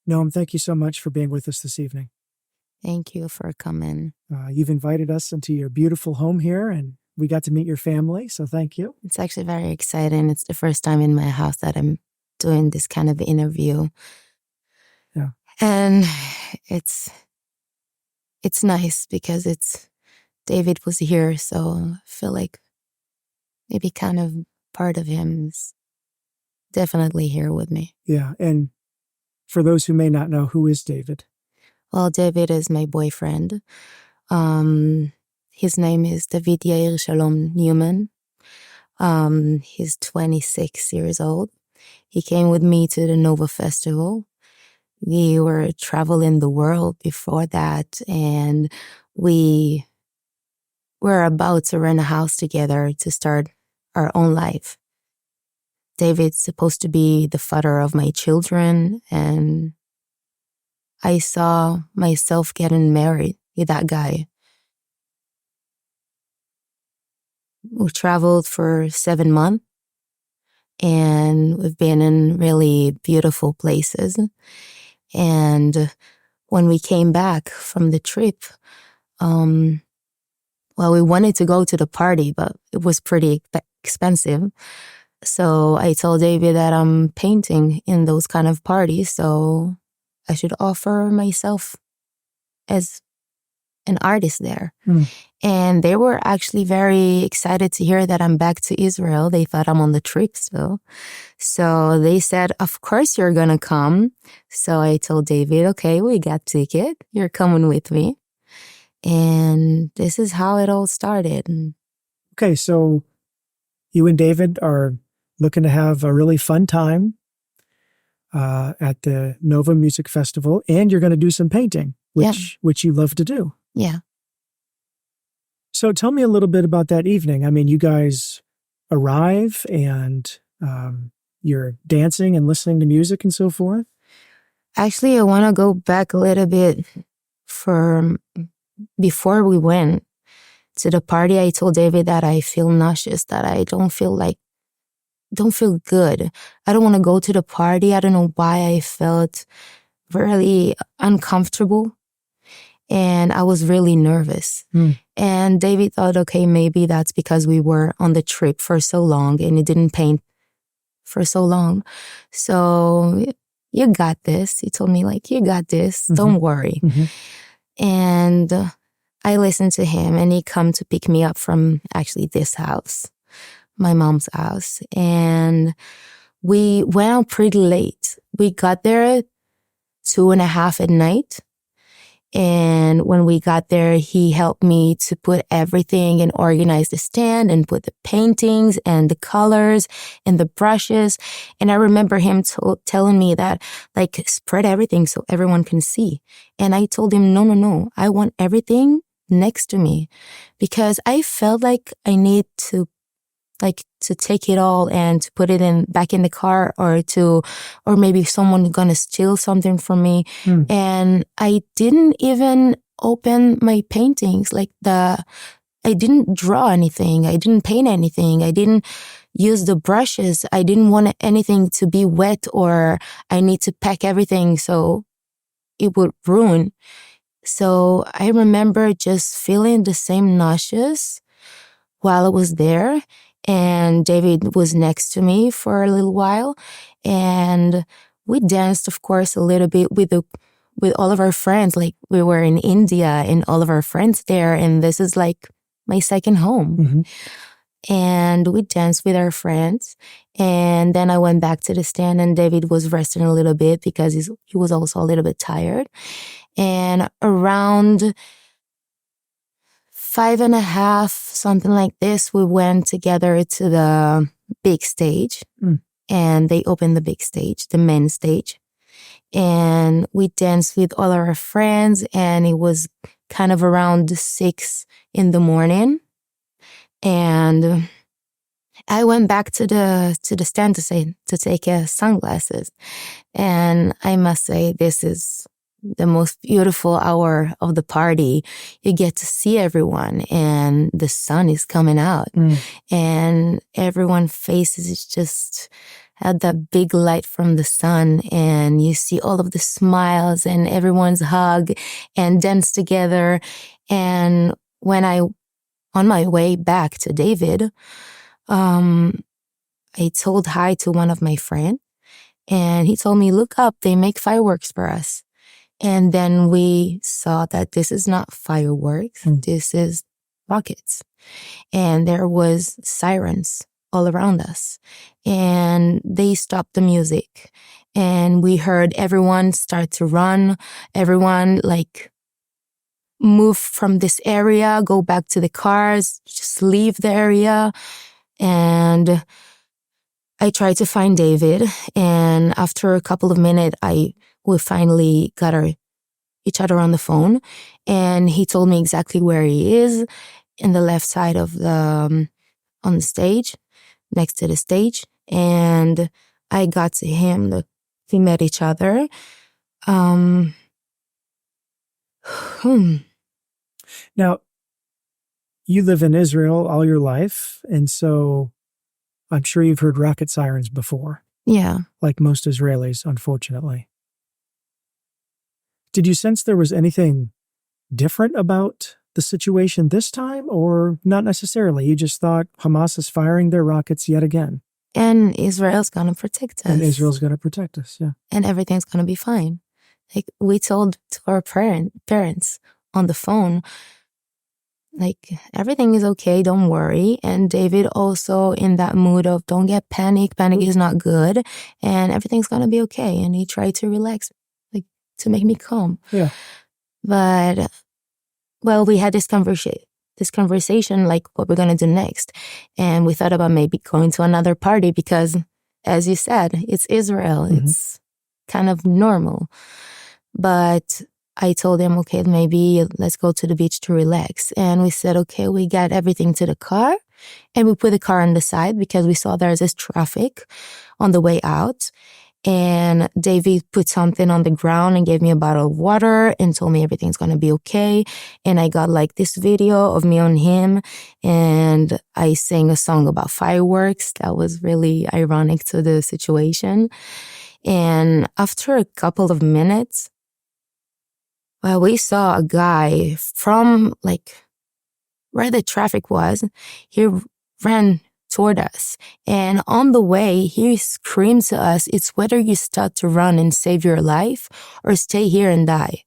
Noam, thank you so much for being with us this evening. Thank you for coming. You've invited us into your beautiful home here, and we got to meet your family, so thank you. It's actually very exciting. It's the first time in my house that I'm doing this kind of interview. Yeah. And it's nice because David was here, so I feel like maybe kind of part of him is definitely here with me. Yeah, and for those who may not know, who is David? Well, David is my boyfriend. His name is David Yair Shalom Newman. He's 26 years old. He came with me to the Nova Festival. We were traveling the world before that, and we were about to rent a house together to start our own life. David's supposed to be the father of my children, and I saw myself getting married with that guy. We traveled for 7 months, and we've been in really beautiful places. And when we came back from the trip, we wanted to go to the party, but it was pretty expensive. So I told David that I'm painting in those kind of parties, so I should offer myself as an artist there. And they were actually very excited to hear that I'm back to Israel. They thought I'm on the trip still. So they said, of course you're gonna come. So I told David, okay, we got ticket. You're coming with me. And this is how it all started. Okay, so you and David are looking to have a really fun time at the Nova Music Festival, and you're going to do some painting, which you love to do. Yeah. So tell me a little bit about that evening. I mean, you guys arrive and you're dancing and listening to music and so forth. Actually, I want to go back a little bit before we went to the party. I told David that I feel nauseous, that I don't feel good. I don't want to go to the party. I don't know why I felt really uncomfortable. And I was really nervous. And David thought, okay, maybe that's because we were on the trip for so long and he didn't paint for so long. So you got this. He told me, like, you got this. Don't worry. And I listened to him, and he come to pick me up from actually this house, my mom's house. And we went out pretty late. We got there at 2:30 at night. And when we got there, he helped me to put everything and organize the stand and put the paintings and the colors and the brushes. And I remember him telling me that, like, spread everything so everyone can see. And I told him, no, I want everything next to me, because I felt like I need to take it all and to put it back in the car, or maybe someone's gonna steal something from me. And I didn't even open my paintings. I didn't draw anything. I didn't paint anything. I didn't use the brushes. I didn't want anything to be wet, or I need to pack everything so it would ruin. So I remember just feeling the same nauseous while I was there. And David was next to me for a little while. And we danced, of course, a little bit with all of our friends. Like, we were in India and all of our friends there. And this is like my second home. And we danced with our friends. And then I went back to the stand, and David was resting a little bit because he was also a little bit tired. And around 5:30, something like this, we went together to the big stage. And they opened the big stage, the main stage. And we danced with all our friends, and it was kind of around 6 a.m. And I went back to the stand to take sunglasses. And I must say, this is the most beautiful hour of the party. You get to see everyone and the sun is coming out and everyone's faces is just had that big light from the sun, and you see all of the smiles and everyone's hug and dance together. And when on my way back to David, I told hi to one of my friends, and he told me, look up, they make fireworks for us. And then we saw that this is not fireworks, this is rockets. And there was sirens all around us. And they stopped the music. And we heard everyone start to run. Everyone move from this area, go back to the cars, just leave the area. And I tried to find David, and after a couple of minutes, we finally got each other on the phone, and he told me exactly where he is, in the left side of on the stage, next to the stage, and I got to him. We met each other. Now, you live in Israel all your life, and so I'm sure you've heard rocket sirens before. Yeah. Like most Israelis, unfortunately. Did you sense there was anything different about the situation this time, or not necessarily? You just thought Hamas is firing their rockets yet again. And Israel's going to protect us. And Israel's going to protect us, yeah. And everything's going to be fine. We told to our parents on the phone, everything is okay, don't worry. And David also in that mood of don't get panic is not good, and everything's gonna be okay. And he tried to relax, to make me calm. Yeah. But, well, we had this conversation, what we're gonna do next. And we thought about maybe going to another party because, as you said, it's Israel. It's kind of normal. But I told him, okay, maybe let's go to the beach to relax. And we said, okay, we got everything to the car, and we put the car on the side because we saw there's this traffic on the way out. And David put something on the ground and gave me a bottle of water and told me everything's going to be okay. And I got this video of me on him, and I sang a song about fireworks. That was really ironic to the situation. And after a couple of minutes, well, we saw a guy from where the traffic was. He ran toward us. And on the way, he screamed to us, it's whether you start to run and save your life or stay here and die.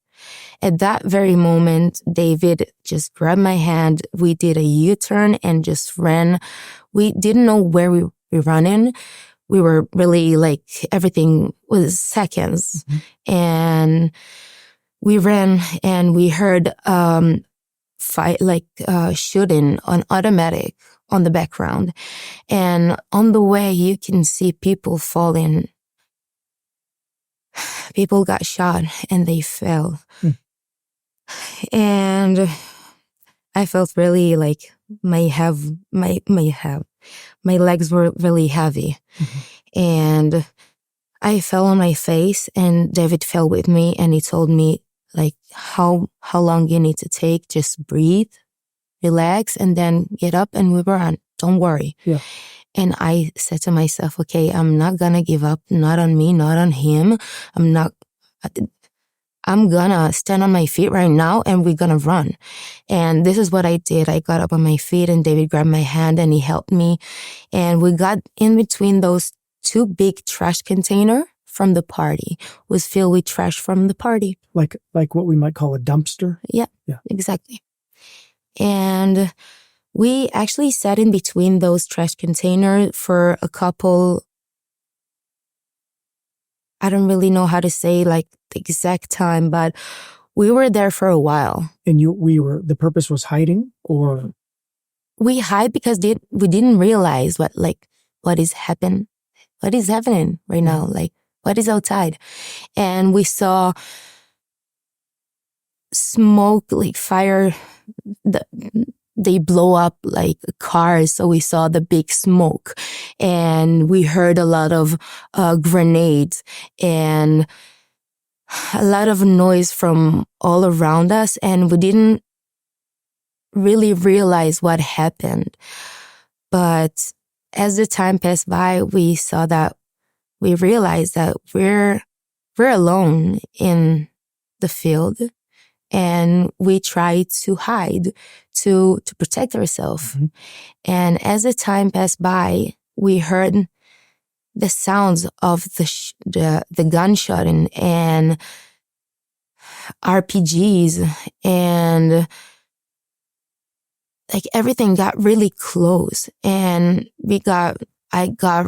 At that very moment, David just grabbed my hand. We did a U-turn and just ran. We didn't know where we were running. We were really everything was seconds. And we ran and we heard shooting on automatic on the background. And on the way, you can see people falling. People got shot and they fell. And I felt really my legs were really heavy. And I fell on my face, and David fell with me, and he told me how long you need to take, just breathe, relax, and then get up and we were on. Don't worry. Yeah. And I said to myself, okay, I'm not gonna give up, not on me, not on him. I'm gonna stand on my feet right now and we're gonna run. And this is what I did. I got up on my feet and David grabbed my hand and he helped me. And we got in between those two big trash container from the party. It was filled with trash from the party. Like what we might call a dumpster? Yeah, exactly. And we actually sat in between those trash containers for a couple, I don't really know how to say the exact time, but we were there for a while. And the purpose was hiding, or? We hide because we didn't realize what is happening right now, what is outside. And we saw smoke, fire, they blow up cars. So we saw the big smoke and we heard a lot of grenades. And a lot of noise from all around us, and we didn't really realize what happened. But as the time passed by, we realized that we're alone in the field, and we tried to hide to protect ourselves. Mm-hmm. And as the time passed by, we heard the sounds of the gunshot and RPGs, and like everything got really close, and I got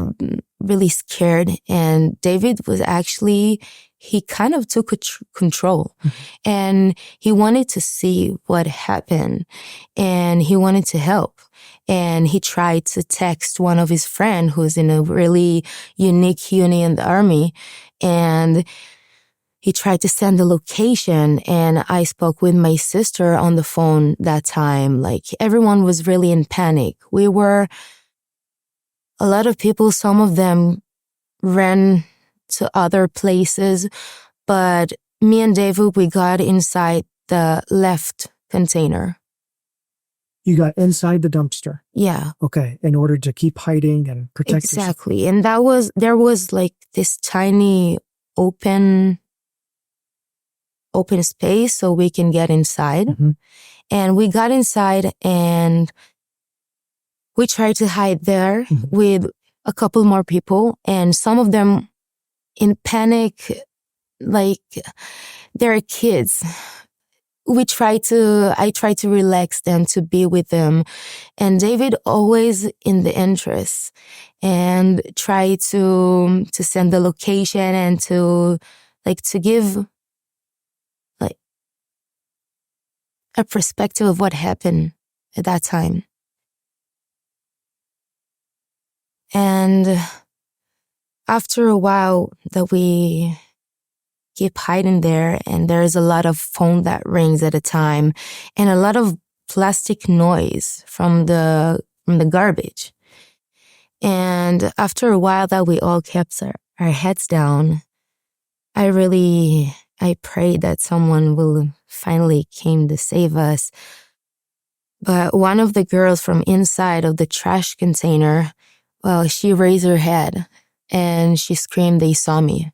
really scared, and David was actually, he kind of took control. Mm-hmm. And he wanted to see what happened, and he wanted to help. And he tried to text one of his friends who's in a really unique unit in the army, and he tried to send the location, and I spoke with my sister on the phone that time. Like, everyone was really in panic. A lot of people, some of them ran to other places, but me and David, we got inside the left container. You got inside the dumpster. Yeah. Okay. In order to keep hiding and protect yourself. Exactly. And there was like this tiny open space so we can get inside. Mm-hmm. And we got inside, and we tried to hide there Mm-hmm. with a couple more people, and some of them in panic, like they're kids. I tried to relax them, to be with them. And David always in the interest, and tried to send the location and to give like a perspective of what happened at that time. And after a while that we keep hiding there, and there's a lot of phone that rings at a time, and a lot of plastic noise from the garbage. And after a while that we all kept our heads down, I prayed that someone will finally came to save us. But one of the girls from inside of the trash container, well, she raised her head and she screamed, "They saw me."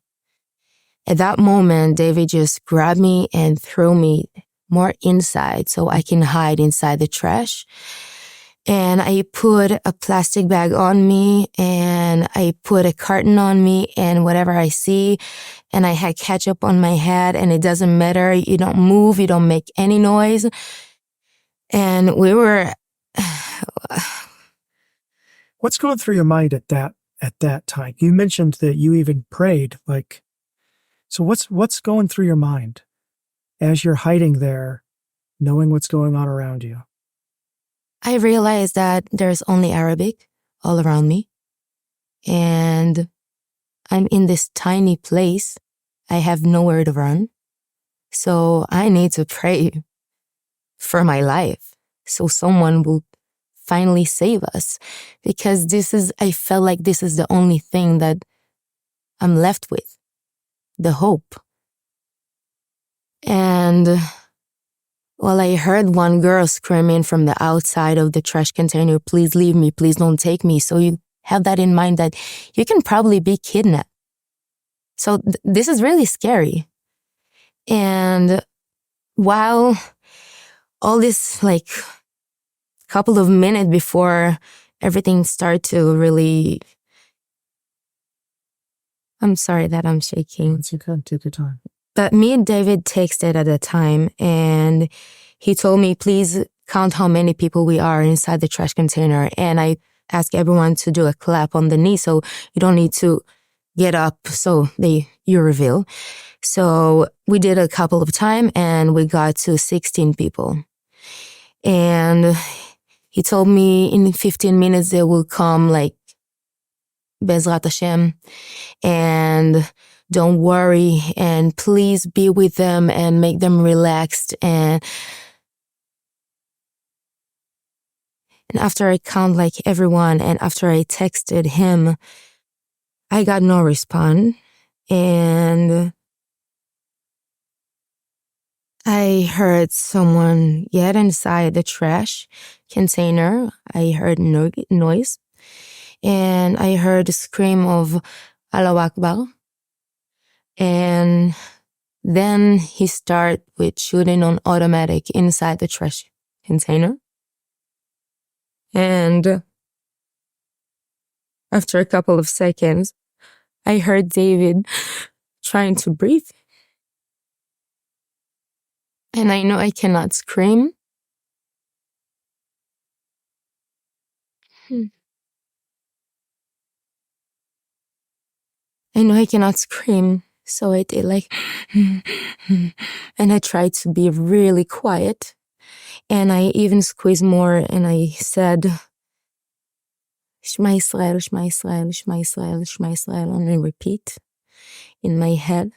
At that moment, David just grabbed me and threw me more inside so I can hide inside the trash. And I put a plastic bag on me, and I put a carton on me, and whatever I see, and I had ketchup on my head, and it doesn't matter. You don't move, you don't make any noise. And we were... What's going through your mind at that time? You mentioned that you even prayed, like, so what's going through your mind as you're hiding there, knowing what's going on around you? I realized that there's only Arabic all around me, and I'm in this tiny place. I have nowhere to run. So I need to pray for my life so someone will finally save us, because I felt like this is the only thing that I'm left with, the hope. And well, I heard one girl screaming from the outside of the trash container, "Please leave me, please don't take me." So you have that in mind that you can probably be kidnapped. So this is really scary. And while all this, like, couple of minutes before everything started to really... I'm sorry that I'm shaking. You can take your time. But me and David texted at the time, and he told me, "Please count how many people we are inside the trash container." And I asked everyone to do a clap on the knee, so you don't need to get up, so you reveal. So we did a couple of times, and we got to 16 people. And he told me in 15 minutes they will come, like, Bezrat Hashem, and don't worry, and please be with them and make them relaxed. And after I count like everyone, and after I texted him, I got no response. And I heard someone get inside the trash container. I heard noise. And I heard a scream of Allahu Akbar. And then he started with shooting on automatic inside the trash container. And after a couple of seconds, I heard David trying to breathe. And I know I cannot scream. I know I cannot scream. So I did like, and I tried to be really quiet. And I even squeezed more and I said, Shema Israel, Shema Israel, Shema Israel, Shema Israel, and I repeat in my head.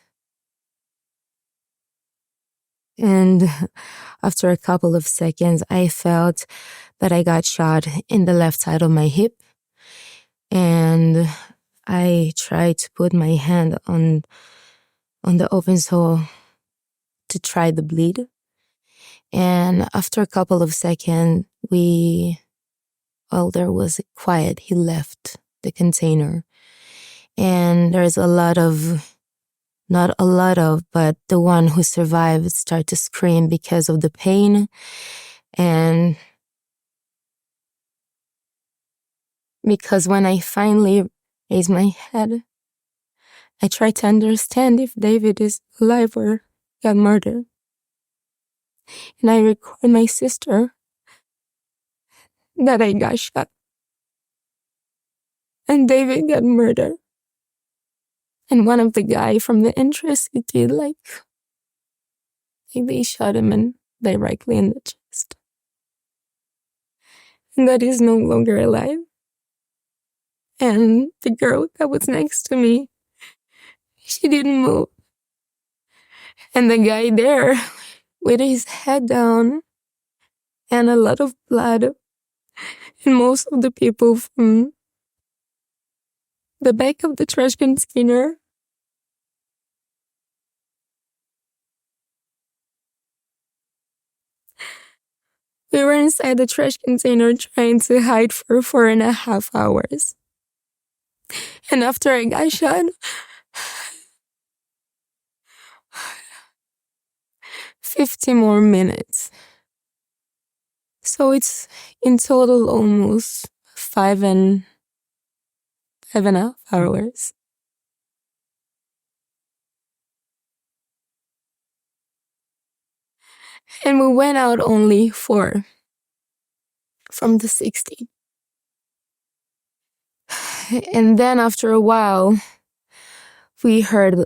And after a couple of seconds, I felt that I got shot in the left side of my hip. And I tried to put my hand on the open sore to try the bleed. And after a couple of seconds, there was quiet. He left the container. And there's not a lot of, but the one who survived started to scream because of the pain. And because when I finally raised my head, I tried to understand if David is alive or got murdered. And I recorded my sister that I got shot. And David got murdered. And one of the guy from the entrance, he did like they shot him directly in the chest. And that is no longer alive. And the girl that was next to me, she didn't move. And the guy there, with his head down and a lot of blood, and most of the people from the back of the trash container, we were inside the trash container trying to hide for 4.5 hours. And after I got shot, 50 more minutes. So it's in total almost 5.5 hours. And we went out only 4 from the 60. And then after a while, we heard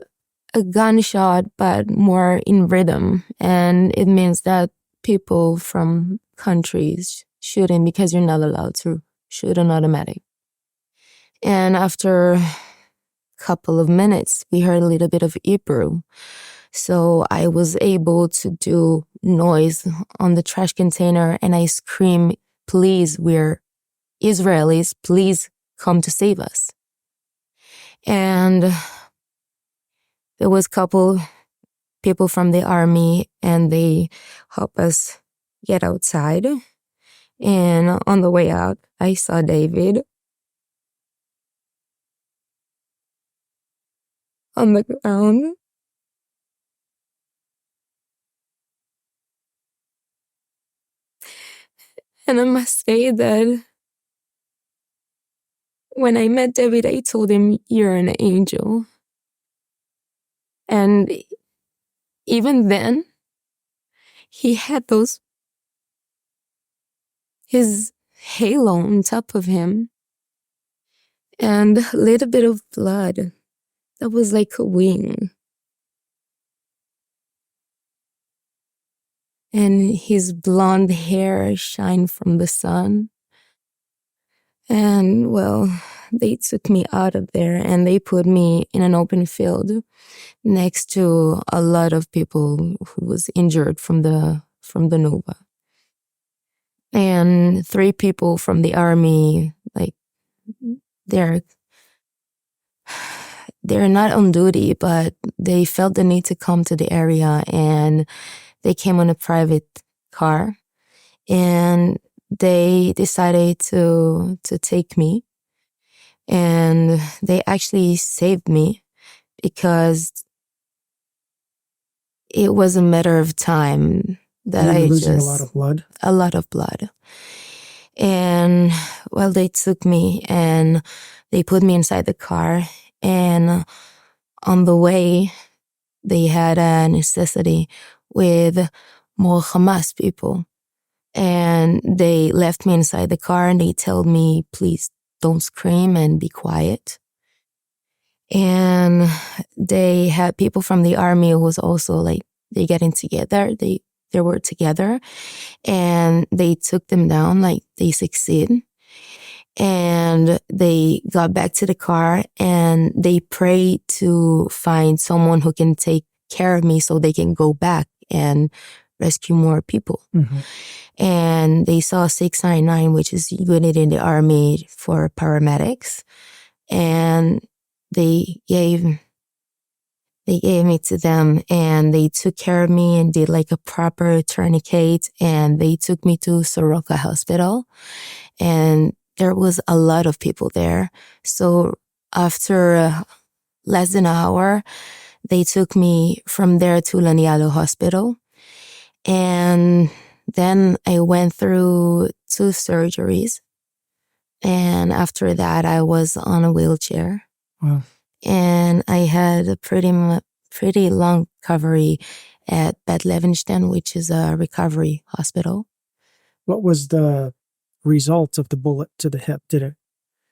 a gunshot, but more in rhythm. And it means that people from countries shooting because you're not allowed to shoot an automatic. And after a couple of minutes, we heard a little bit of Hebrew. So I was able to do noise on the trash container and I scream, please, we're Israelis, please come to save us. And there was a couple people from the army and they helped us get outside. And on the way out, I saw David on the ground. And I must say that when I met David, I told him, you're an angel. And even then, he had his halo on top of him and a little bit of blood that was like a wing. And his blonde hair shined from the sun. And well, they took me out of there and they put me in an open field next to a lot of people who was injured from the Nova. And 3 people from the army, like they're not on duty, but they felt the need to come to the area, and they came on a private car, and they decided to take me, and they actually saved me because it was a matter of time that You were I losing just a lot of blood. a lot of blood. And well, they took me and they put me inside the car, and on the way they had a necessity with more Hamas people. And they left me inside the car and they told me, please don't scream and be quiet. And they had people from the army who was also like, they getting together. They were together and they took them down, like they succeed. And they got back to the car and they prayed to find someone who can take care of me so they can go back and rescue more people. Mm-hmm. And they saw 699, which is unit in the army for paramedics. And they gave me to them, and they took care of me and did like a proper tourniquet, and they took me to Soroka Hospital. And there was a lot of people there. So after less than an hour, they took me from there to Laniado Hospital. And then I went through 2 surgeries. And after that, I was on a wheelchair. Wow. And I had a pretty long recovery at Bad Levenstein, which is a recovery hospital. What was the result of the bullet to the hip? Did it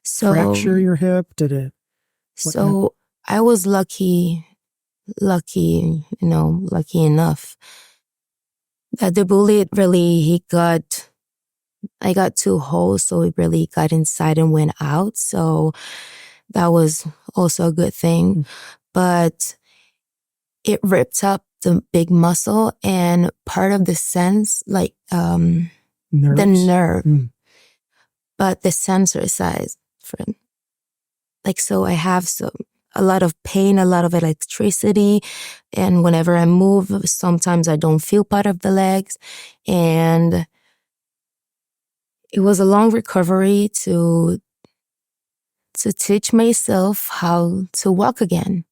fracture your hip? Did it? So I was lucky enough that the bullet really, I got 2 holes, so it really got inside and went out. So that was also a good thing. But it ripped up the big muscle and part of the sense, like the nerve, but the sensor size. Like, so I have a lot of pain, a lot of electricity. And whenever I move, sometimes I don't feel part of the legs. And it was a long recovery to teach myself how to walk again.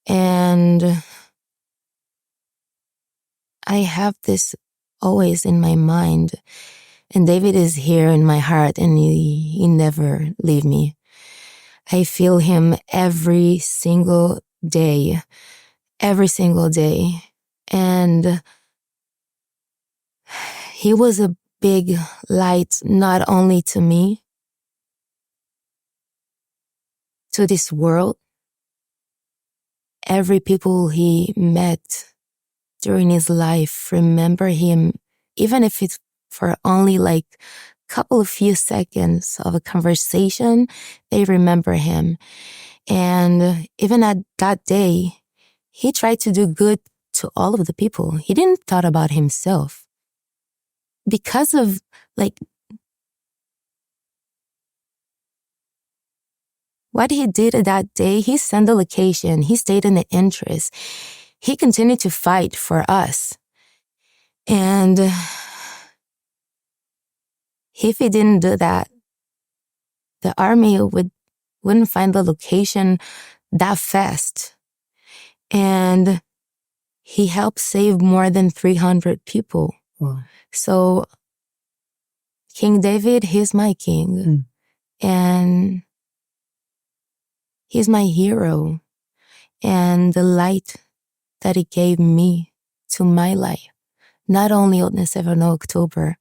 And I have this always in my mind. And David is here in my heart, and he never leave me. I feel him every single day. And he was a big light, not only to me, to this world. Every people he met during his life remember him, even if it's for only like a couple of few seconds of a conversation, they remember him. And even at that day, he tried to do good to all of the people. He didn't thought about himself. Because of like what he did that day, he sent the location, he stayed in the interest. He continued to fight for us. And if he didn't do that, the army wouldn't find the location that fast. And he helped save more than 300 people. Wow. So King David, he's my king. And he's my hero. And the light that he gave me to my life, not only on the 7th of October,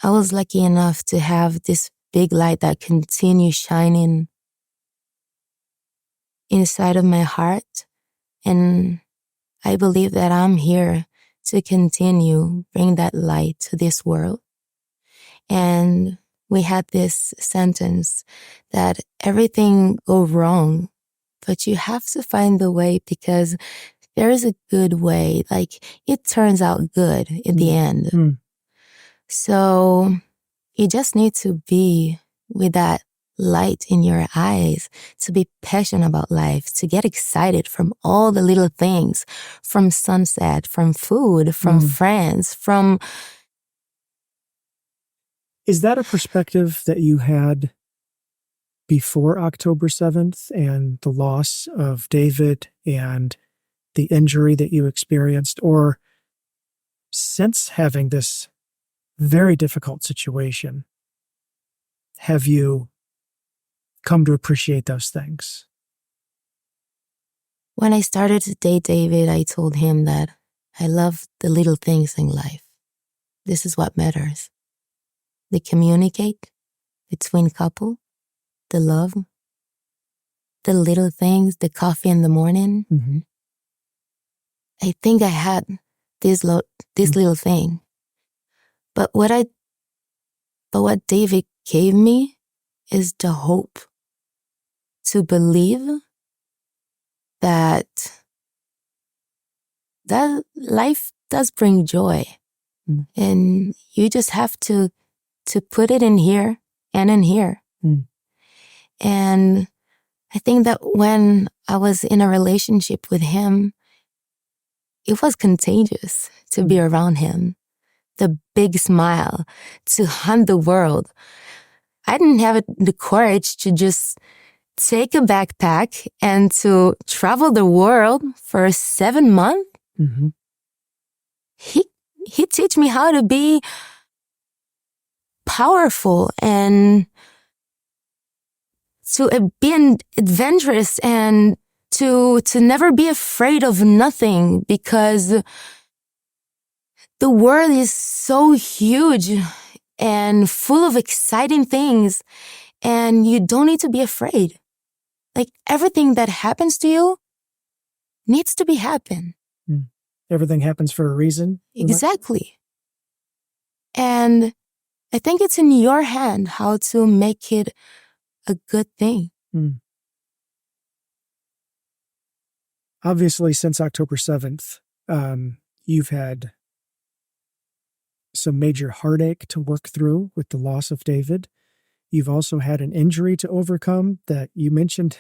I was lucky enough to have this big light that continues shining inside of my heart. And I believe that I'm here to continue bring that light to this world. And we had this sentence that everything go wrong, but you have to find the way, because there is a good way. Like, it turns out good in the end. So you just need to be with that light in your eyes, to be passionate about life, to get excited from all the little things, from sunset, from food, from friends, from... Is that a perspective that you had before October 7th and the loss of David and the injury that you experienced, or since having this very difficult situation, have you come to appreciate those things? When I started to date David, I told him that I love the little things in life. This is what matters. The communicate between couple, the love, the little things, the coffee in the morning. Mm-hmm. I think I had this little thing. But what David gave me is the hope to believe that life does bring joy. And you just have to put it in here and in here. And I think that when I was in a relationship with him, it was contagious to be around him. The big smile, to hunt the world. I didn't have the courage to just take a backpack and to travel the world for 7 months. Mm-hmm. He teach me how to be powerful and to be adventurous and to never be afraid of nothing, because the world is so huge and full of exciting things, and you don't need to be afraid. Like, everything that happens to you needs to be happen. Everything happens for a reason. Exactly. And I think it's in your hand how to make it a good thing. Obviously, since October 7th, you've had some major heartache to work through with the loss of David. You've also had an injury to overcome that you mentioned.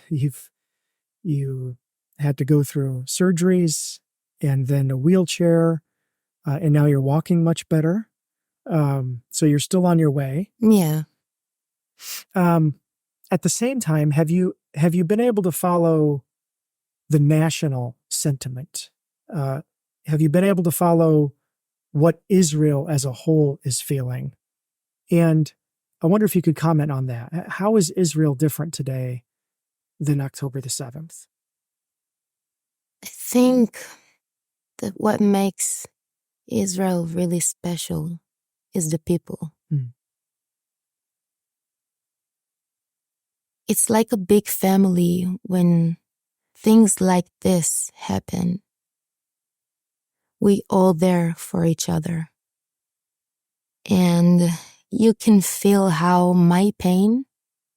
You had to go through surgeries and then a wheelchair, and now you're walking much better. So you're still on your way. Yeah. At the same time, have you been able to follow the national sentiment? Have you been able to follow what Israel as a whole is feeling? And I wonder if you could comment on that. How is Israel different today than October the 7th? I think that what makes Israel really special is the people. It's like a big family when things like this happen. We all there for each other. And you can feel how my pain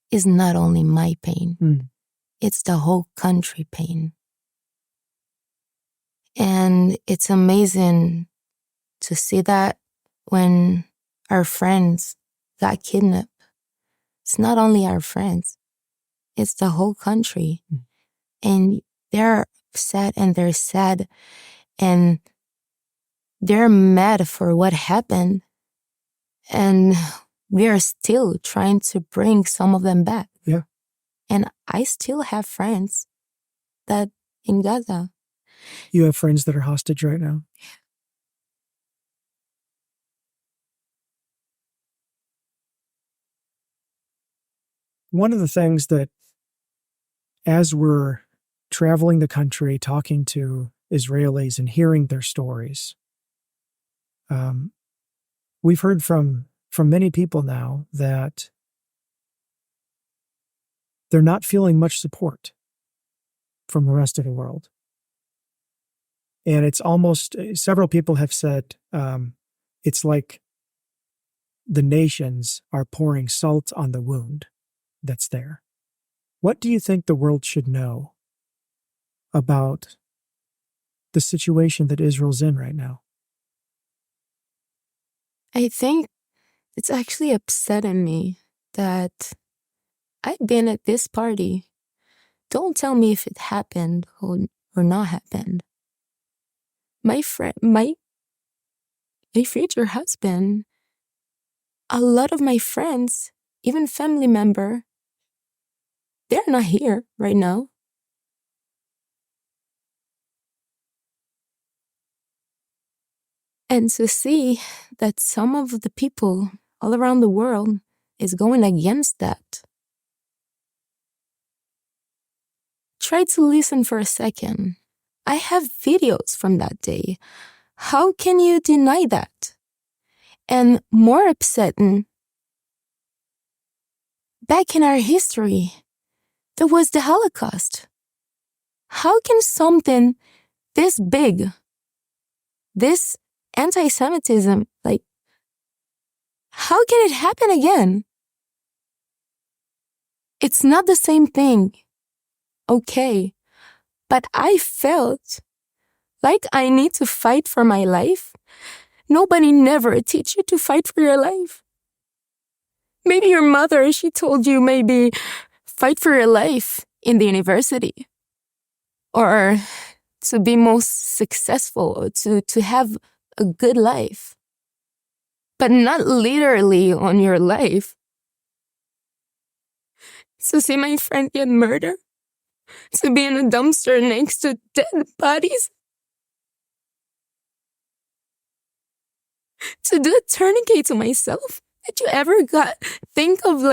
is not only my pain. It's the whole country pain. And it's amazing to see that when our friends got kidnapped. It's not only our friends, it's the whole country. And they're upset and they're sad and they're mad for what happened. And we are still trying to bring some of them back. Yeah. And I still have friends that in Gaza. You have friends that are hostage right now? One of the things that, as we're traveling the country, talking to Israelis and hearing their stories, we've heard from many people now that they're not feeling much support from the rest of the world. And it's almost, several people have said, it's like the nations are pouring salt on the wound that's there. What do you think the world should know about the situation that Israel's in right now? I think it's actually upsetting me that I've been at this party. Don't tell me if it happened or not happened. My future husband, a lot of my friends, even family member, they're not here right now. And to see that some of the people all around the world is going against that. Try to listen for a second. I have videos from that day. How can you deny that? And more upsetting, back in our history, there was the Holocaust. How can something this big, this antisemitism, how can it happen again? It's not the same thing. Okay, but I felt like I need to fight for my life. Nobody never teach you to fight for your life. Maybe your mother, she told you maybe fight for your life in the university or to be most successful or to have a good life, but not literally on your life. To see my friend get murdered, to be in a dumpster next to dead bodies, to do a tourniquet to myself. Did you ever think of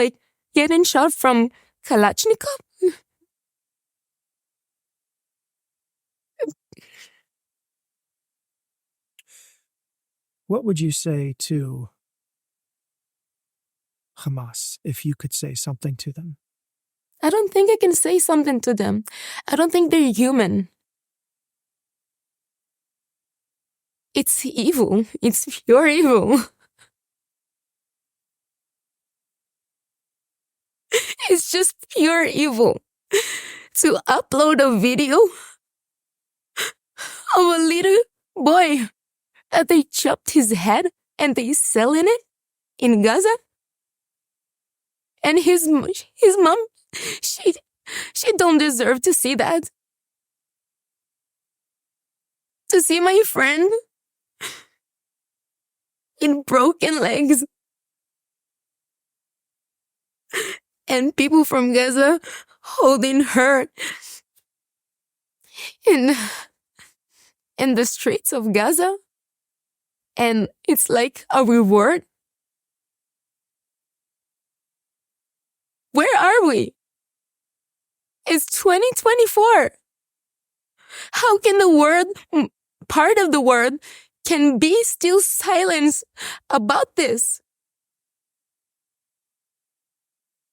getting shot from Kalashnikov? What would you say to Hamas if you could say something to them? I don't think I can say something to them. I don't think they're human. It's evil. It's pure evil. It's just pure evil. To upload a video of a little boy that they chopped his head and they selling it in Gaza. And his mom, she don't deserve to see that. To see my friend in broken legs and people from Gaza holding her in the streets of Gaza, and it's like a reward. Where are we? It's 2024. How can the world, part of the world, can be still silent about this?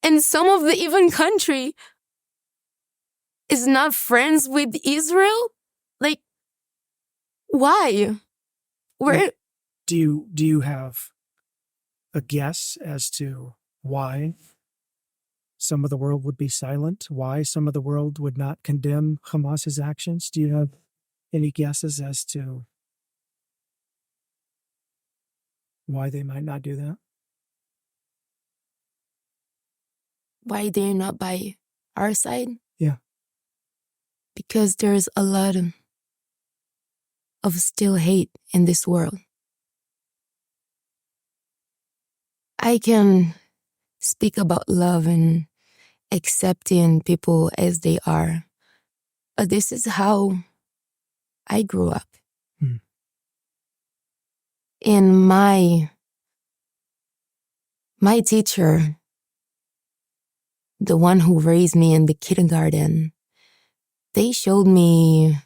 And some of the even country is not friends with Israel? Why? Where? Do you have a guess as to why some of the world would be silent? Why some of the world would not condemn Hamas's actions? Do you have any guesses as to why they might not do that? Why they're not by our side? Yeah. Because there's a lot of still hate in this world. I can speak about love and accepting people as they are, but this is how I grew up. In my teacher, the one who raised me in the kindergarten, they showed me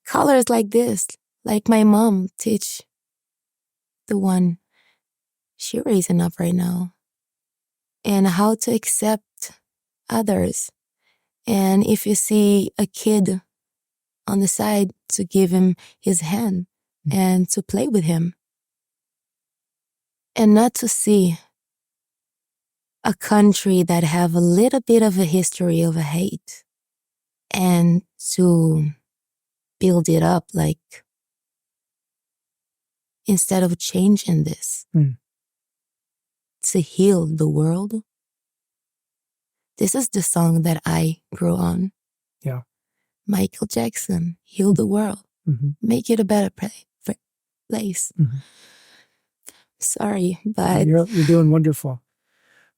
colors like this, like my mom teach the one she raising up right now, and how to accept others. And if you see a kid on the side, to give him his hand and to play with him, and not to see a country that have a little bit of a history of a hate, and to build it up instead of changing this. to heal the world, this is the song that I grew on. Yeah. Michael Jackson, Heal the World. Mm-hmm. Make it a better place. Mm-hmm. Sorry, but you're doing wonderful.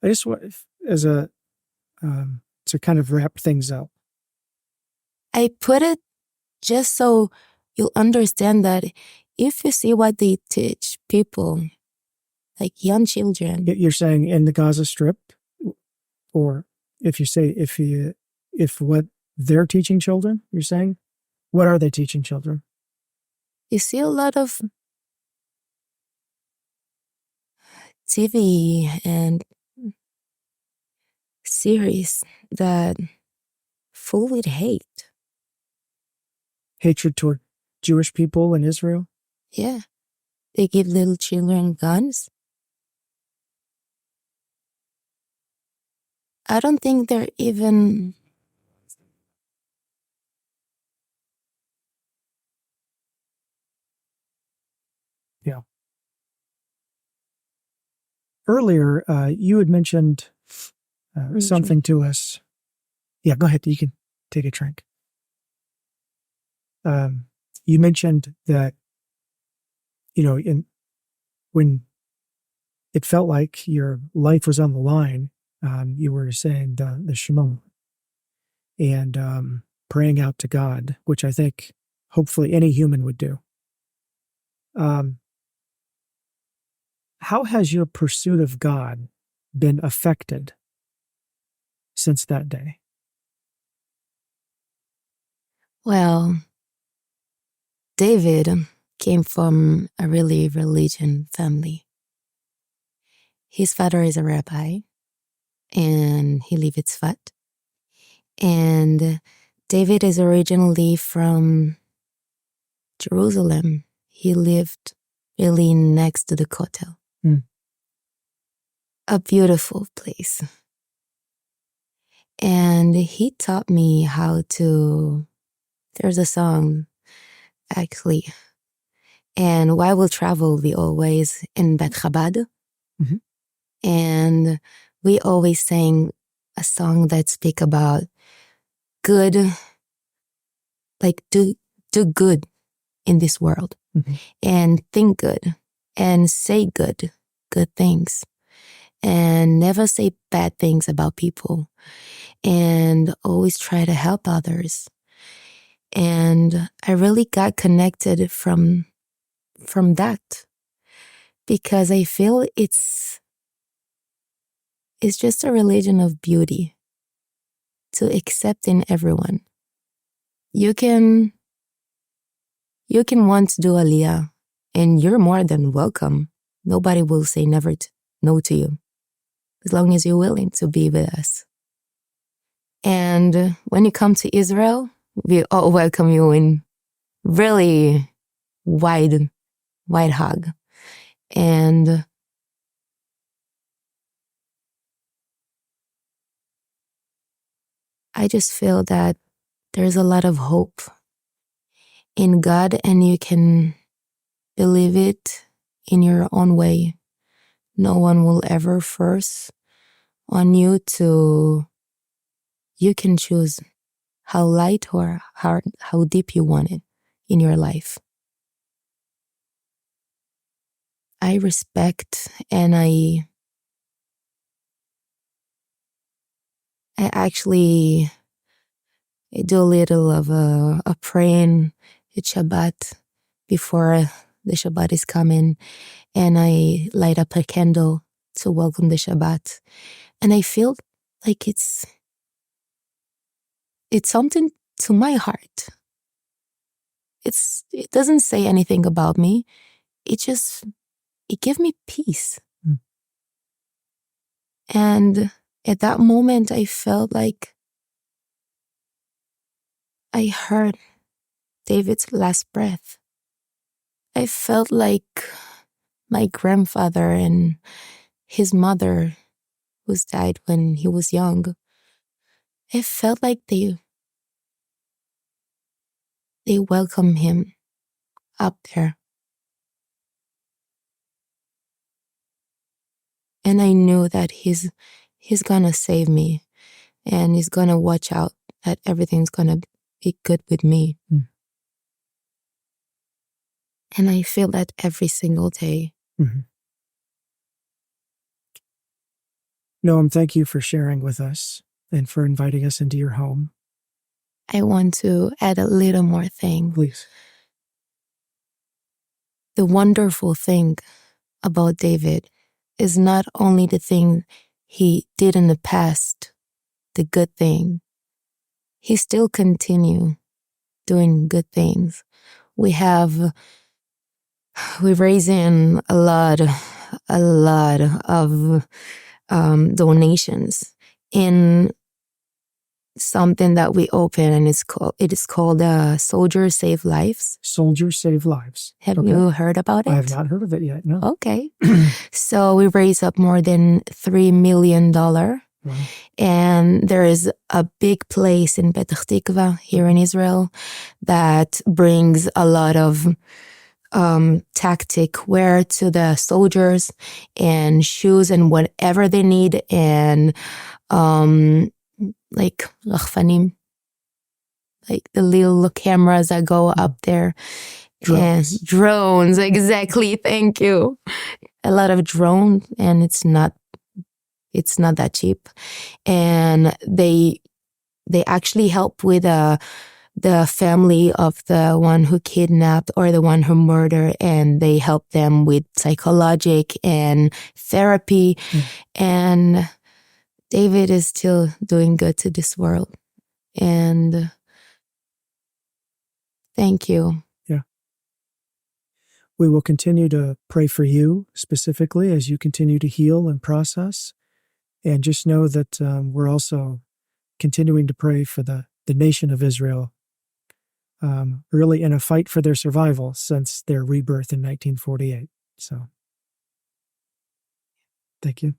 I just want, as a to kind of wrap things up. I put it just so you'll understand that if you see what they teach people, like young children. You're saying in the Gaza Strip, or if what they're teaching children, you're saying, what are they teaching children? You see a lot of TV and series that full with hate. Hatred toward Jewish people in Israel? Yeah. They give little children guns. I don't think they're even... Yeah. Earlier, you had mentioned something to us. Yeah, go ahead. You can take a drink. You mentioned that, when it felt like your life was on the line, you were saying the Shema and praying out to God, which I think hopefully any human would do. How has your pursuit of God been affected since that day? Well, David came from a really religious family. His father is a rabbi, and he lived in Tzfat. And David is originally from Jerusalem. He lived really next to the Kotel. A beautiful place. And he taught me how to... There's a song, actually. And while we travel, we always in Bet Chabad. Mm-hmm. And we always sang a song that speak about good, like do good in this world. Mm-hmm. And think good and say good things. And never say bad things about people. And always try to help others. And I really got connected from that, because I feel it's just a religion of beauty, to accept in everyone. You can want to do Aliyah, and you're more than welcome. Nobody will say never no to you, as long as you're willing to be with us. And when you come to Israel, we all welcome you in really wide hug. And I just feel that there's a lot of hope in God, and you can believe it in your own way. No one will ever force on you to... You can choose how light or how deep you want it in your life. I respect, and I actually do a little of a praying at Shabbat before the Shabbat is coming, and I light up a candle to welcome the Shabbat. And I feel like it's something to my heart. It doesn't say anything about me. It gives me peace. And at that moment, I felt like I heard David's last breath. I felt like my grandfather and his mother, who's died when he was young, I felt like they welcomed him up there. And I knew that he's gonna save me, and he's gonna watch out that everything's gonna be good with me. Mm. And I feel that every single day. Mm-hmm. Noam, thank you for sharing with us and for inviting us into your home. I want to add a little more thing. Please. The wonderful thing about David is not only the thing he did in the past, the good thing. He still continue doing good things. We're raising a lot of donations in something that we open, and it is called Soldiers Save Lives. Soldiers Save Lives. Have you heard about it? I have not heard of it yet, no. Okay. So we raised up more than $3 million. Wow. And there is a big place in Petah Tikva here in Israel that brings a lot of tactic wear to the soldiers and shoes and whatever they need, and like rachfanim, like the little cameras that go up there. Drones. And drones, exactly. Thank you. A lot of drones, and it's not that cheap. And they actually help with the family of the one who kidnapped or the one who murdered, and they help them with psychologic and therapy. And David is still doing good to this world. And thank you. Yeah. We will continue to pray for you specifically as you continue to heal and process. And just know that we're also continuing to pray for the nation of Israel, really in a fight for their survival since their rebirth in 1948. So, thank you.